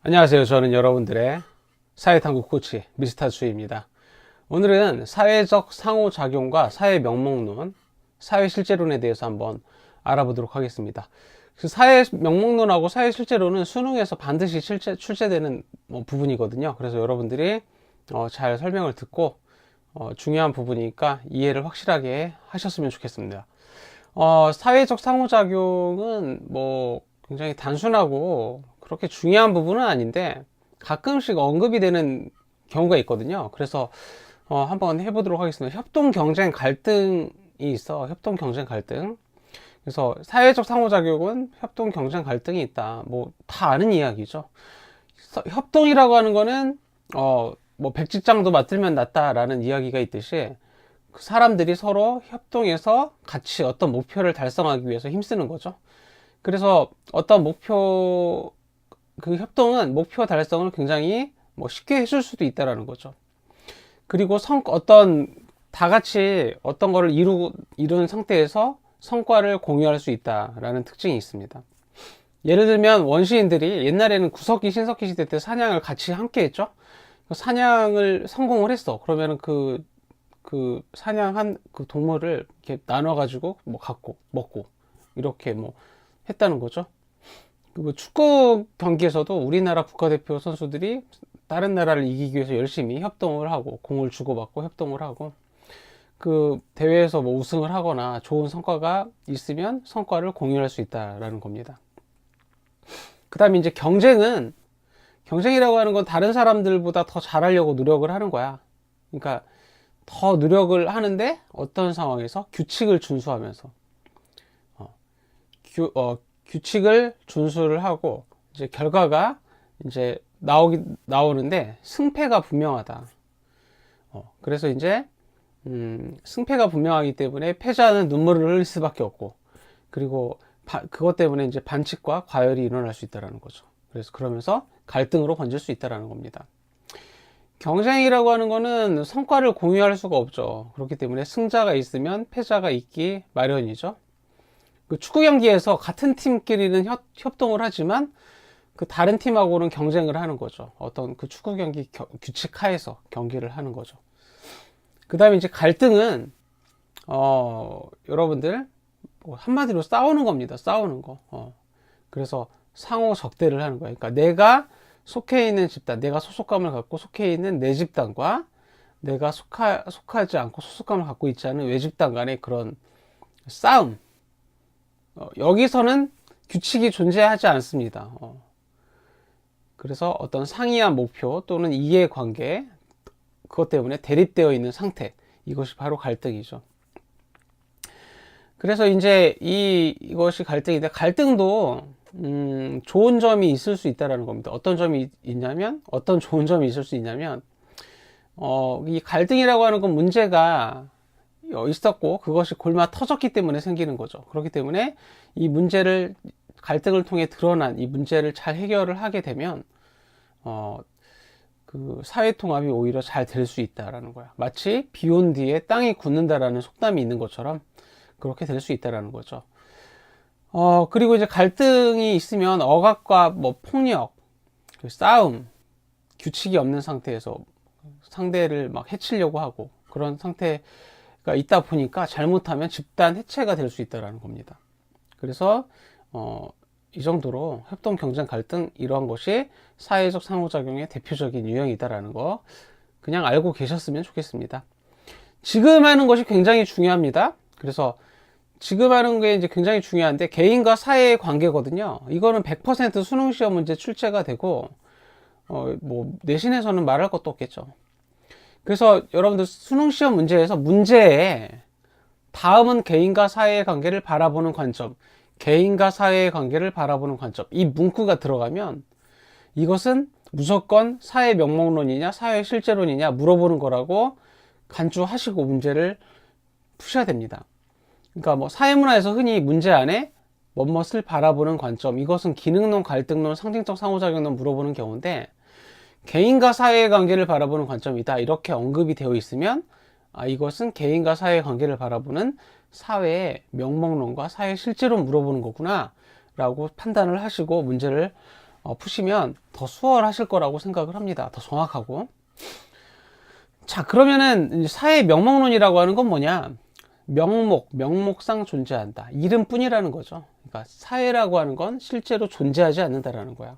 안녕하세요. 저는 여러분들의 사회탐구 코치 미스터 주입니다. 오늘은 사회적 상호작용과 사회 명목론, 사회 실제론에 대해서 한번 알아보도록 하겠습니다. 그 사회 명목론하고 사회 실제론은 수능에서 반드시 출제되는 부분이거든요. 그래서 여러분들이 잘 설명을 듣고 중요한 부분이니까 이해를 확실하게 하셨으면 좋겠습니다. 사회적 상호작용은 굉장히 단순하고 그렇게 중요한 부분은 아닌데 가끔씩 언급이 되는 경우가 있거든요. 그래서 한번 해보도록 하겠습니다. 협동 경쟁 갈등이 있어. 협동 경쟁 갈등. 그래서 사회적 상호작용은 협동 경쟁 갈등이 있다. 다 아는 이야기죠. 협동이라고 하는 거는 백지장도 맡들면 낫다라는 이야기가 있듯이 그 사람들이 서로 협동해서 같이 어떤 목표를 달성하기 위해서 힘쓰는 거죠. 그래서 어떤 그 협동은 목표 달성을 굉장히 쉽게 해줄 수도 있다라는 거죠. 그리고 다 같이 어떤 거를 이룬 상태에서 성과를 공유할 수 있다라는 특징이 있습니다. 예를 들면 원시인들이 옛날에는 구석기, 신석기 시대 때 사냥을 같이 함께 했죠. 사냥을 성공을 했어. 그러면은 그 사냥한 그 동물을 이렇게 나눠가지고 갖고 먹고 이렇게 했다는 거죠. 축구 경기에서도 우리나라 국가대표 선수들이 다른 나라를 이기기 위해서 열심히 협동을 하고 공을 주고받고 협동을 하고 그 대회에서 우승을 하거나 좋은 성과가 있으면 성과를 공유할 수 있다라는 겁니다. 그 다음에 이제 경쟁이라고 하는 건 다른 사람들보다 더 잘하려고 노력을 하는 거야. 그러니까 더 노력을 하는데 어떤 상황에서 규칙을 준수하면서 규칙을 준수를 하고 이제 결과가 이제 나오는데 승패가 분명하다. 그래서 이제 승패가 분명하기 때문에 패자는 눈물을 흘릴 수밖에 없고 그리고 그것 때문에 이제 반칙과 과열이 일어날 수 있다는 거죠. 그래서 그러면서 갈등으로 번질 수 있다는 겁니다. 경쟁이라고 하는 거는 성과를 공유할 수가 없죠. 그렇기 때문에 승자가 있으면 패자가 있기 마련이죠. 그 축구 경기에서 같은 팀끼리는 협동을 하지만 그 다른 팀하고는 경쟁을 하는 거죠. 어떤 그 축구 경기 규칙 하에서 경기를 하는 거죠. 그 다음에 이제 갈등은 여러분들 한마디로 싸우는 겁니다. 싸우는 거. 그래서 상호 적대를 하는 거예요. 그러니까 내가 속해 있는 집단, 내가 소속감을 갖고 속해 있는 내 집단과 내가 속하지 않고 소속감을 갖고 있지 않은 외 집단 간의 그런 싸움. 여기서는 규칙이 존재하지 않습니다. 그래서 어떤 상이한 목표 또는 이해관계, 그것 때문에 대립되어 있는 상태, 이것이 바로 갈등이죠. 그래서 이제 이것이 갈등인데, 갈등도 좋은 점이 있을 수 있다는 겁니다. 어떤 점이 있냐면, 어떤 좋은 점이 있을 수 있냐면, 이 갈등이라고 하는 건 문제가 있었고 그것이 골마 터졌기 때문에 생기는 거죠. 그렇기 때문에 갈등을 통해 드러난 이 문제를 잘 해결을 하게 되면 그 사회 통합이 오히려 잘 될 수 있다라는 거야. 마치 비 온 뒤에 땅이 굳는다라는 속담이 있는 것처럼 그렇게 될 수 있다라는 거죠. 그리고 이제 갈등이 있으면 억압과 폭력, 싸움, 규칙이 없는 상태에서 상대를 막 해치려고 하고 그런 상태가 있다 보니까 잘못하면 집단 해체가 될 수 있다는 겁니다. 그래서 이 정도로 협동, 경쟁, 갈등 이러한 것이 사회적 상호작용의 대표적인 유형이다라는 거 그냥 알고 계셨으면 좋겠습니다. 지금 하는 것이 굉장히 중요합니다. 그래서 지금 하는 게 이제 굉장히 중요한데 개인과 사회의 관계거든요. 이거는 100% 수능 시험 문제 출제가 되고 내신에서는 말할 것도 없겠죠. 그래서 여러분들 수능 시험 문제에서 문제에 다음은 개인과 사회의 관계를 바라보는 관점, 개인과 사회의 관계를 바라보는 관점, 이 문구가 들어가면 이것은 무조건 사회 명목론이냐 사회 실제론이냐 물어보는 거라고 간주하시고 문제를 푸셔야 됩니다. 그러니까 사회문화에서 흔히 문제 안에 뭐뭇을 바라보는 관점, 이것은 기능론, 갈등론, 상징적 상호작용론 물어보는 경우인데 개인과 사회의 관계를 바라보는 관점이다 이렇게 언급이 되어 있으면 이것은 개인과 사회의 관계를 바라보는 사회의 명목론과 사회 실제론 물어보는 거구나 라고 판단을 하시고 문제를 푸시면 더 수월하실 거라고 생각을 합니다. 더 정확하고. 자, 그러면은 사회 명목론이라고 하는 건 뭐냐? 명목상 존재한다. 이름뿐이라는 거죠. 그러니까 사회라고 하는 건 실제로 존재하지 않는다라는 거야.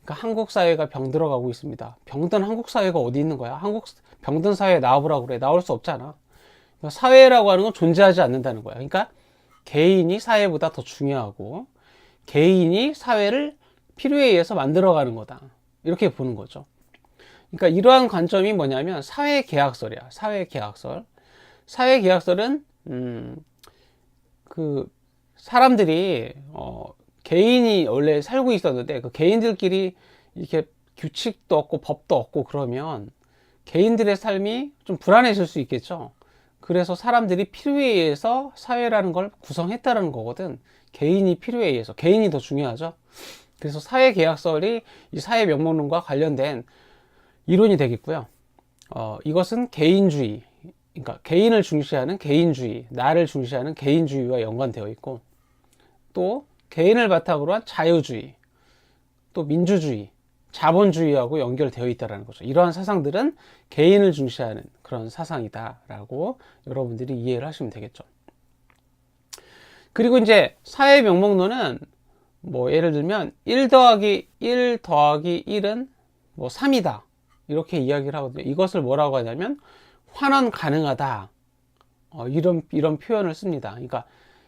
그러니까 한국 사회가 병들어가고 있습니다. 병든 한국 사회가 어디 있는 거야? 병든 사회에 나와보라고 그래. 나올 수 없잖아. 그러니까 사회라고 하는 건 존재하지 않는다는 거야. 그러니까 개인이 사회보다 더 중요하고 개인이 사회를 필요에 의해서 만들어가는 거다. 이렇게 보는 거죠. 그러니까 이러한 관점이 뭐냐면 사회계약설이야. 사회계약설. 사회계약설은 그 사람들이 개인이 원래 살고 있었는데 그 개인들끼리 이렇게 규칙도 없고 법도 없고 그러면 개인들의 삶이 좀 불안해질 수 있겠죠. 그래서 사람들이 필요에 의해서 사회라는 걸 구성했다는 거거든. 개인이 필요에 의해서. 개인이 더 중요하죠. 그래서 사회계약설이 이 사회명목론과 관련된 이론이 되겠고요. 이것은 개인주의, 그러니까 개인을 중시하는 개인주의, 나를 중시하는 개인주의와 연관되어 있고, 또 개인을 바탕으로 한 자유주의, 또 민주주의, 자본주의하고 연결되어 있다는 거죠. 이러한 사상들은 개인을 중시하는 그런 사상이다라고 여러분들이 이해를 하시면 되겠죠. 그리고 이제 사회명목론은 뭐 예를 들면 1 더하기 1은 뭐 3이다. 이렇게 이야기를 하거든요. 이것을 뭐라고 하냐면 환원 가능하다. 이런 표현을 씁니다. 그러니까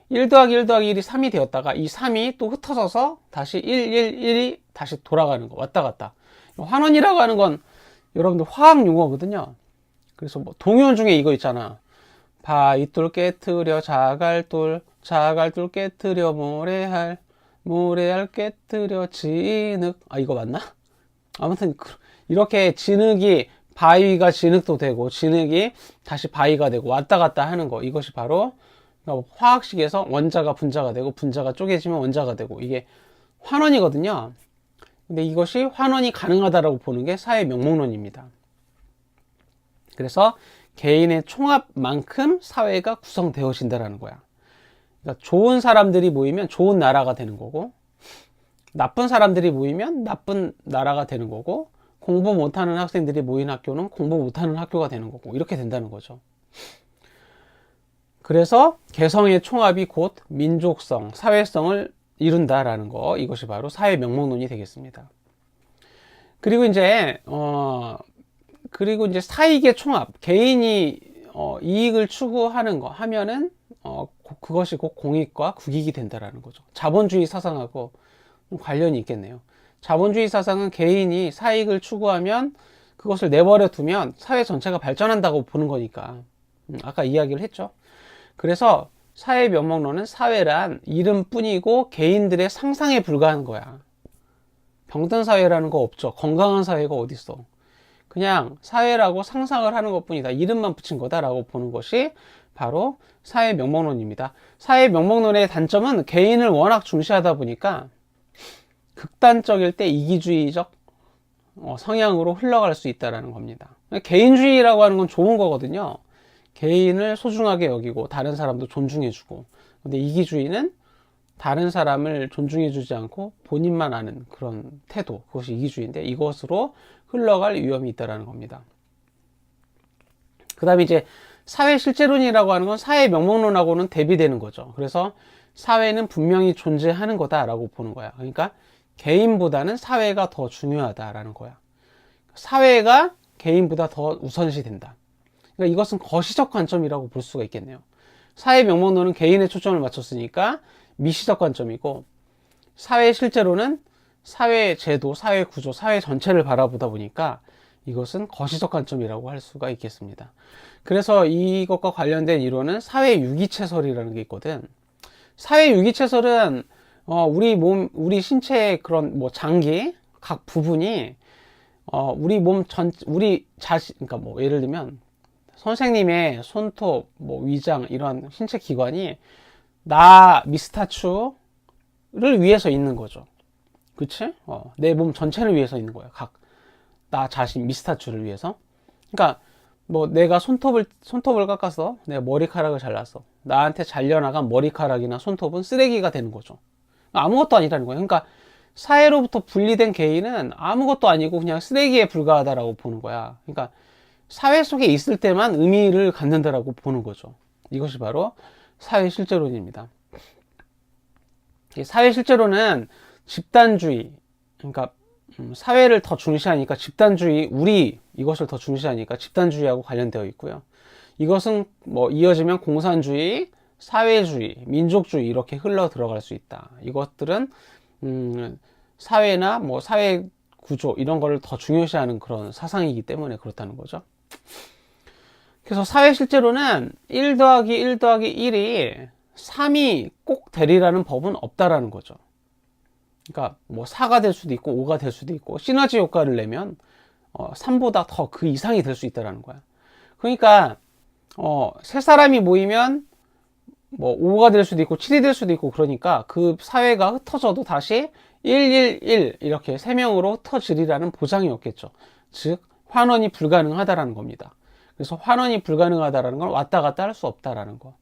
1 더하기 1이 3이 되었다가 이 3이 또 흩어져서 다시 1이 다시 돌아가는 거. 왔다 갔다. 환원이라고 하는 건 여러분들 화학 용어거든요. 그래서 뭐 동요 중에 이거 있잖아. 바위돌 깨트려 자갈돌 깨트려 모래알 깨트려 진흙. 이거 맞나? 아무튼 이렇게 진흙이 바위가 진흙도 되고 진흙이 다시 바위가 되고 왔다 갔다 하는 거. 이것이 바로 화학식에서 원자가 분자가 되고 분자가 쪼개지면 원자가 되고 이게 환원이거든요. 근데 이것이 환원이 가능하다라고 보는 게 사회 명목론입니다. 그래서 개인의 총합만큼 사회가 구성되어진다라는 거야. 그러니까 좋은 사람들이 모이면 좋은 나라가 되는 거고, 나쁜 사람들이 모이면 나쁜 나라가 되는 거고, 공부 못하는 학생들이 모인 학교는 공부 못하는 학교가 되는 거고, 이렇게 된다는 거죠. 그래서 개성의 총합이 곧 민족성, 사회성을 이룬다라는 거, 이것이 바로 사회 명목론이 되겠습니다. 그리고 이제 사익의 총합, 개인이 이익을 추구하는 거 하면은 그것이 곧 공익과 국익이 된다라는 거죠. 자본주의 사상하고 관련이 있겠네요. 자본주의 사상은 개인이 사익을 추구하면 그것을 내버려 두면 사회 전체가 발전한다고 보는 거니까. 아까 이야기를 했죠. 그래서 사회 면목론은 사회란 이름뿐이고 개인들의 상상에 불과한 거야. 병든 사회라는 거 없죠. 건강한 사회가 어딨어. 그냥 사회라고 상상을 하는 것 뿐이다. 이름만 붙인 거다라고 보는 것이 바로 사회 명목론입니다. 사회 명목론의 단점은 개인을 워낙 중시하다 보니까 극단적일 때 이기주의적 성향으로 흘러갈 수 있다는 겁니다. 개인주의라고 하는 건 좋은 거거든요. 개인을 소중하게 여기고 다른 사람도 존중해주고, 근데 이기주의는 다른 사람을 존중해주지 않고 본인만 아는 그런 태도, 그것이 이기주의인데 이것으로 흘러갈 위험이 있다는 겁니다. 그 다음에 이제 사회 실제론이라고 하는 건 사회 명목론하고는 대비되는 거죠. 그래서 사회는 분명히 존재하는 거다라고 보는 거야. 그러니까 개인보다는 사회가 더 중요하다라는 거야. 사회가 개인보다 더 우선시 된다. 그러니까 이것은 거시적 관점이라고 볼 수가 있겠네요. 사회 명목론은 개인의 초점을 맞췄으니까 미시적 관점이고, 사회 실제로는 사회 제도, 사회 구조, 사회 전체를 바라보다 보니까 이것은 거시적 관점이라고 할 수가 있겠습니다. 그래서 이것과 관련된 이론은 사회 유기체설이라는 게 있거든. 사회 유기체설은 우리 신체의 그런 뭐 장기 각 부분이 우리 몸 우리 자신, 그러니까 뭐 예를 들면 선생님의 손톱, 뭐 위장 이런 신체 기관이 나 미스타추를 위해서 있는 거죠. 그치? 내 몸 전체를 위해서 있는 거야. 나 자신 미스타추를 위해서. 그러니까 뭐 내가 손톱을 깎아서 내가 머리카락을 잘랐어. 나한테 잘려나간 머리카락이나 손톱은 쓰레기가 되는 거죠. 아무것도 아니라는 거예요. 그러니까 사회로부터 분리된 개인은 아무것도 아니고 그냥 쓰레기에 불과하다라고 보는 거야. 그러니까 사회 속에 있을 때만 의미를 갖는다라고 보는 거죠. 이것이 바로 사회 실제론입니다. 사회 실제론은 집단주의, 그러니까 사회를 더 중시하니까 집단주의, 우리 이것을 더 중시하니까 집단주의하고 관련되어 있고요. 이것은 뭐 이어지면 공산주의, 사회주의, 민족주의 이렇게 흘러 들어갈 수 있다. 이것들은 사회나 뭐 사회 구조 이런 거를 더 중요시하는 그런 사상이기 때문에 그렇다는 거죠. 그래서 사회 실제로는 1 더하기 1 더하기 1이 3이 꼭 되리라는 법은 없다라는 거죠. 그러니까 뭐 4가 될 수도 있고 5가 될 수도 있고 시너지 효과를 내면 3보다 더 그 이상이 될 수 있다라는 거야. 그러니까 세 사람이 모이면 뭐 5가 될 수도 있고 7이 될 수도 있고 그러니까 그 사회가 흩어져도 다시 111 이렇게 3명으로 흩어지리라는 보장이 없겠죠. 즉 환원이 불가능하다라는 겁니다. 그래서 환원이 불가능하다라는 건 왔다 갔다 할 수 없다라는 거.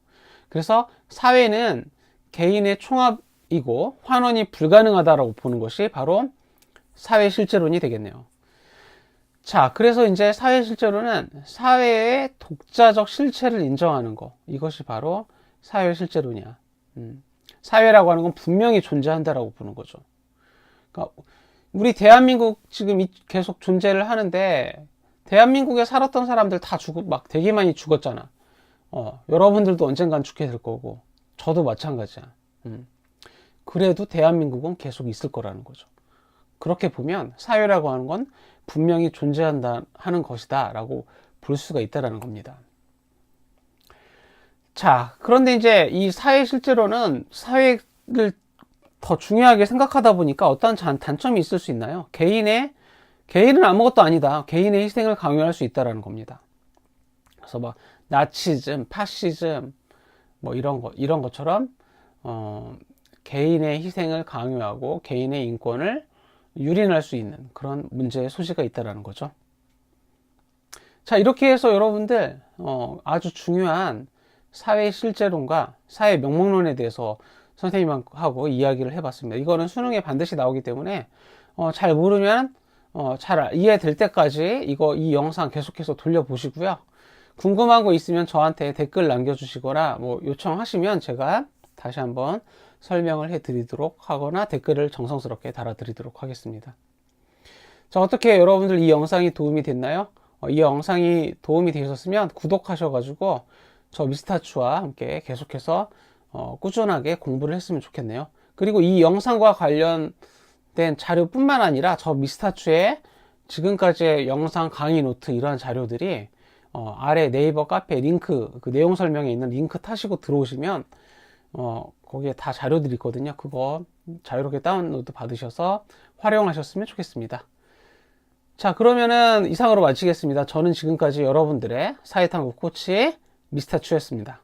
그래서 사회는 개인의 총합이고 환원이 불가능하다라고 보는 것이 바로 사회 실제론이 되겠네요. 자, 그래서 이제 사회 실제론은 사회의 독자적 실체를 인정하는 거. 이것이 바로 사회 실제론이야. 사회라고 하는 건 분명히 존재한다라고 보는 거죠. 그러니까 우리 대한민국 지금 계속 존재를 하는데 대한민국에 살았던 사람들 다 막 되게 많이 죽었잖아. 여러분들도 언젠간 죽게 될 거고 저도 마찬가지야. 그래도 대한민국은 계속 있을 거라는 거죠. 그렇게 보면 사회라고 하는 건 분명히 존재한다 하는 것이다 라고 볼 수가 있다라는 겁니다. 자, 그런데 이제 이 사회 실제로는 사회를 더 중요하게 생각하다 보니까 어떤 단점이 있을 수 있나요? 개인은 아무것도 아니다. 개인의 희생을 강요할 수 있다라는 겁니다. 그래서 막 나치즘, 파시즘 뭐 이런 것처럼 개인의 희생을 강요하고 개인의 인권을 유린할 수 있는 그런 문제의 소지가 있다라는 거죠. 자, 이렇게 해서 여러분들 아주 중요한 사회 실제론과 사회 명목론에 대해서 선생님하고 이야기를 해봤습니다. 이거는 수능에 반드시 나오기 때문에 잘 모르면 잘 이해될 때까지 이 영상 계속해서 돌려보시고요. 궁금한 거 있으면 저한테 댓글 남겨주시거나 뭐 요청하시면 제가 다시 한번 설명을 해드리도록 하거나 댓글을 정성스럽게 달아드리도록 하겠습니다. 자, 어떻게 여러분들 이 영상이 도움이 됐나요? 이 영상이 도움이 되셨으면 구독하셔가지고 저 미스터츄와 함께 계속해서 꾸준하게 공부를 했으면 좋겠네요. 그리고 이 영상과 관련된 자료뿐만 아니라 저 미스터츄의 지금까지의 영상 강의 노트 이러한 자료들이 아래 네이버 카페 링크 그 내용 설명에 있는 링크 타시고 들어오시면 거기에 다 자료들이 있거든요. 그거 자유롭게 다운로드 받으셔서 활용하셨으면 좋겠습니다. 자, 그러면은 이상으로 마치겠습니다. 저는 지금까지 여러분들의 사회탐구 코치 미스터츄였습니다.